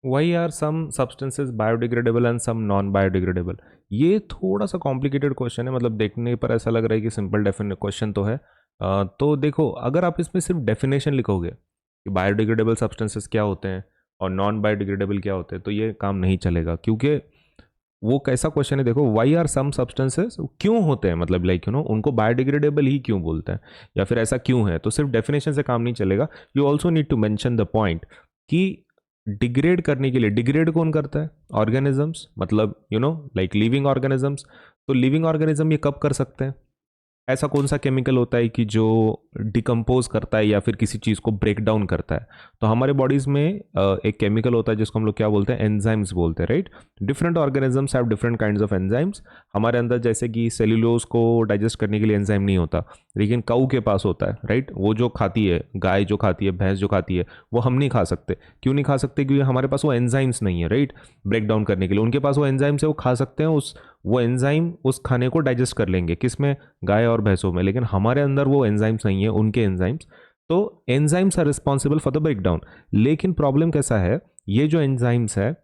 Y are some substances biodegradable and some non biodegradable? ये थोड़ा सा कॉम्प्लिकेटेड क्वेश्चन है, मतलब देखने पर ऐसा लग रहा है कि सिंपल डेफिनेट क्वेश्चन तो है। तो देखो, अगर आप इसमें सिर्फ डेफिनेशन लिखोगे कि बायोडिग्रेडेबल सब्सटेंसेस क्या होते हैं और नॉन बायोडिग्रेडेबल क्या होते हैं, तो ये काम नहीं चलेगा, क्योंकि वो कैसा क्वेश्चन है। देखो, वाई आर सम सब्सटेंसेस क्यों होते हैं, मतलब लाइक उनको बायोडिग्रेडेबल ही क्यों बोलते हैं, या फिर ऐसा क्यों है। तो सिर्फ डेफिनेशन से काम नहीं चलेगा, you also need to mention the point कि डिग्रेड करने के लिए, डिग्रेड कौन करता है? ऑर्गेनिजम्स, मतलब लाइक लिविंग ऑर्गेनिजम्स। तो लिविंग ऑर्गेनिज्म ये कब कर सकते हैं? ऐसा कौन सा केमिकल होता है कि जो डिकम्पोज करता है या फिर किसी चीज़ को ब्रेक डाउन करता है? तो हमारे बॉडीज़ में एक केमिकल होता है जिसको हम लोग क्या बोलते हैं? एंजाइम्स बोलते हैं, right. Different organisms have different kinds of enzymes. हमारे अंदर जैसे कि सेल्यूलोज को डाइजेस्ट करने के लिए एंजाइम नहीं होता, लेकिन काऊ के पास होता है, राइट। वो जो खाती है, गाय जो खाती है, भैंस जो खाती है, वो हम नहीं खा सकते। क्यों नहीं खा सकते? क्योंकि हमारे पास वो एंजाइम्स नहीं है, राइट, ब्रेक डाउन करने के लिए। उनके पास वो एंजाइम्स है, वो खा सकते हैं, उस वो एंजाइम उस खाने को डाइजेस्ट कर लेंगे। किसमें? गाय और भैंसों में। लेकिन हमारे अंदर वो एंजाइम्स नहीं है, उनके एंजाइम्स। तो enzymes are responsible for the breakdown. लेकिन प्रॉब्लम कैसा है, ये जो एंजाइम्स है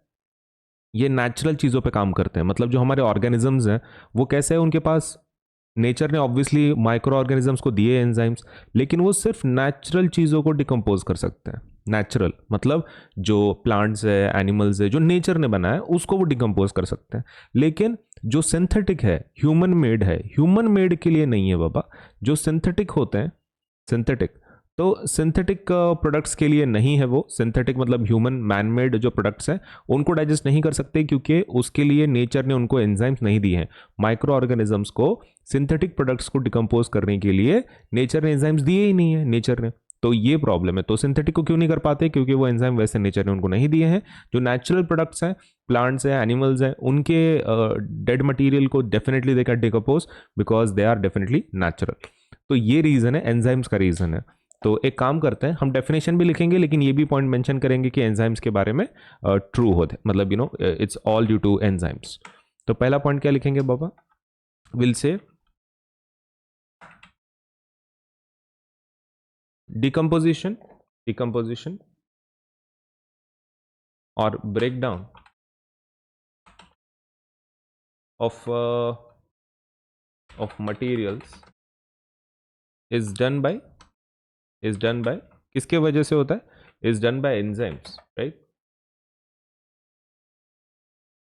ये नेचुरल चीज़ों पे काम करते हैं। मतलब जो हमारे ऑर्गेनिजम्स हैं वो कैसे है, उनके पास नेचर ने ऑब्वियसली माइक्रो ऑर्गेनिजम्स को दिए एंजाइम्स, लेकिन वो सिर्फ नेचुरल चीज़ों को डिकम्पोज कर सकते हैं। नेचुरल मतलब जो प्लांट्स है, एनिमल्स है, जो नेचर ने बनाया उसको वो डिकम्पोज कर सकते हैं। लेकिन जो सिंथेटिक है, ह्यूमन मेड है, ह्यूमन मेड के लिए नहीं है बाबा। जो सिंथेटिक होते हैं, सिंथेटिक, तो सिंथेटिक प्रोडक्ट्स के लिए नहीं है वो। सिंथेटिक मतलब ह्यूमन मैन मेड जो प्रोडक्ट्स हैं उनको डाइजेस्ट नहीं कर सकते, क्योंकि उसके लिए नेचर ने उनको एंजाइम्स नहीं दिए हैं। माइक्रो ऑर्गेनिजम्स को सिंथेटिक प्रोडक्ट्स को डिकम्पोज करने के लिए नेचर ने एंजाइम्स दिए ही नहीं है, नेचर ने। तो ये प्रॉब्लम है। तो सिंथेटिक को क्यों नहीं कर पाते? क्योंकि वो एंजाइम वैसे नेचर ने उनको नहीं दिए हैं। जो नेचुरल प्रोडक्ट्स हैं, प्लांट्स हैं, एनिमल्स हैं, उनके डेड मटेरियल को definitely they can decompose, because they are definitely natural. तो ये रीजन है, एंजाइम्स का रीजन है। तो एक काम करते हैं, हम डेफिनेशन भी लिखेंगे, लेकिन ये भी पॉइंट मेंशन करेंगे कि एंजाइम्स के बारे में ट्रू होते, मतलब it's all due to enzymes. तो पहला पॉइंट क्या लिखेंगे बाबा? विल से डिकम्पोजिशन, डिकम्पोजिशन और breakdown of materials is done by किसके वजह से होता है? Is done by enzymes, right.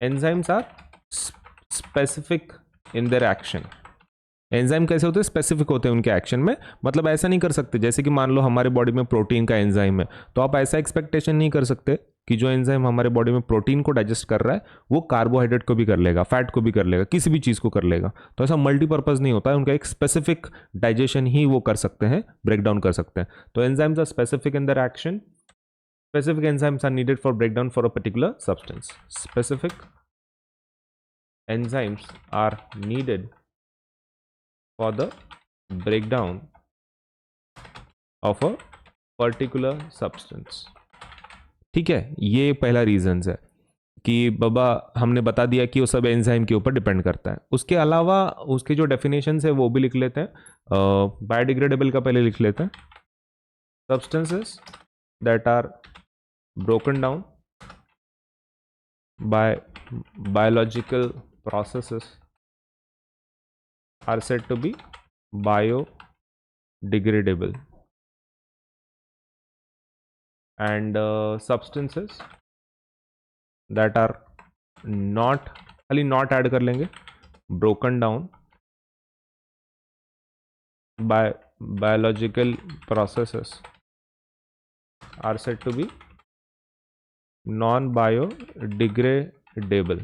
Enzymes are specific in their action. Enzyme कैसे होते हैं? स्पेसिफिक होते हैं उनके एक्शन में। मतलब ऐसा नहीं कर सकते, जैसे कि मान लो हमारे बॉडी में प्रोटीन का एंजाइम है, तो आप ऐसा एक्सपेक्टेशन नहीं कर सकते कि जो एंजाइम हमारे बॉडी में प्रोटीन को डाइजेस्ट कर रहा है वो कार्बोहाइड्रेट को भी कर लेगा, फैट को भी कर लेगा, किसी भी चीज़ को कर लेगा। तो ऐसा मल्टीपर्पज नहीं होता है, उनका एक स्पेसिफिक डाइजेशन ही वो कर सकते हैं, ब्रेक डाउन कर सकते हैं। तो enzymes are specific in their action. Specific enzymes are needed for breakdown for a particular substance. Specific enzymes are needed for the breakdown of a particular substance। ठीक है, ये पहला रीजन है कि बाबा हमने बता दिया कि वो सब एंजाइम के ऊपर डिपेंड करता है। उसके अलावा उसके जो डेफिनेशन है वो भी लिख लेते हैं। बायोडिग्रेडेबल का पहले लिख लेते हैं। Substances that are broken down by biological processes are said to be biodegradable, and substances that are not, खाली not ऐड कर लेंगे, broken down by biological processes are said to be non biodegradable।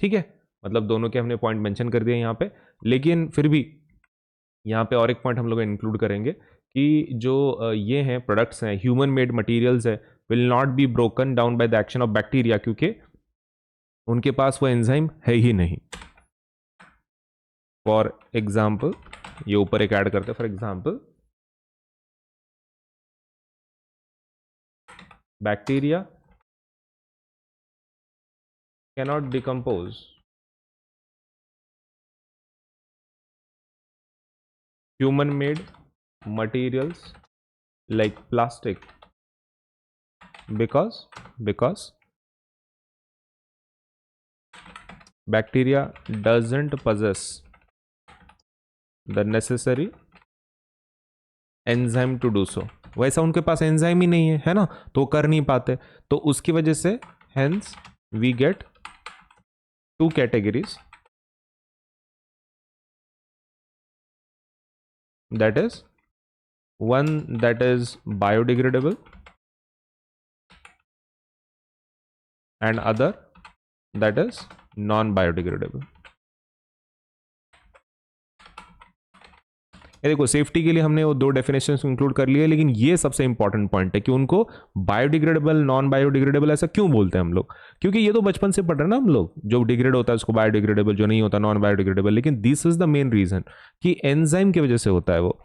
ठीक है, मतलब दोनों के हमने point mention कर दिए यहाँ पे। लेकिन फिर भी यहाँ पे और एक पॉइंट हम लोग इंक्लूड करेंगे कि जो ये हैं प्रोडक्ट्स हैं, ह्यूमन मेड मटेरियल्स है, will not be broken down by the action of bacteria, क्योंकि उनके पास वो एंजाइम है ही नहीं। फॉर एग्जाम्पल, ये ऊपर एक ऐड करते हैं, for example bacteria cannot decompose human made materials like plastic because bacteria doesn't possess the necessary enzyme to do so, वैसा उनके पास एंजाइम ही नहीं है ना, तो कर नहीं पाते, तो उसकी वजह से hence we get two categories, that is one that is biodegradable and other that is non-biodegradable. ये देखो सेफ्टी के लिए हमने वो दो डेफिनेशंस इंक्लूड कर लिए, लेकिन ये सबसे इंपॉर्टेंट पॉइंट है कि उनको बायोडिग्रेडेबल नॉन बायोडिग्रेडेबल ऐसा क्यों बोलते हैं हम लोग, क्योंकि ये तो बचपन से पढ़ रहे हैं ना हम लोग, जो डिग्रेड होता है उसको बायोडिग्रेडेबल, जो नहीं होता नॉन बायोडिग्रेडेबल, लेकिन this is the main reason कि एंजाइम की वजह से होता है वो।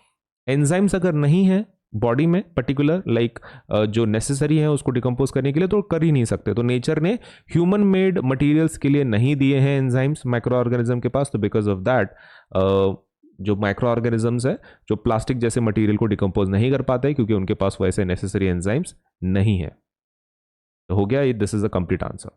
एंजाइम्स अगर नहीं है बॉडी में पर्टिकुलर लाइक जो नेसेसरी है उसको डिकम्पोज करने के लिए, तो कर ही नहीं सकते, तो नेचर ने ह्यूमन मेड मटेरियल्स के लिए नहीं दिए हैं एंजाइम्स माइक्रो ऑर्गेनिज्म के पास, तो बिकॉज ऑफ दैट जो माइक्रो ऑर्गेनिजम्स है जो प्लास्टिक जैसे मटेरियल को डिकम्पोज नहीं कर पाते क्योंकि उनके पास वैसे नेसेसरी एंजाइम्स नहीं है। तो हो गया, this is a complete answer.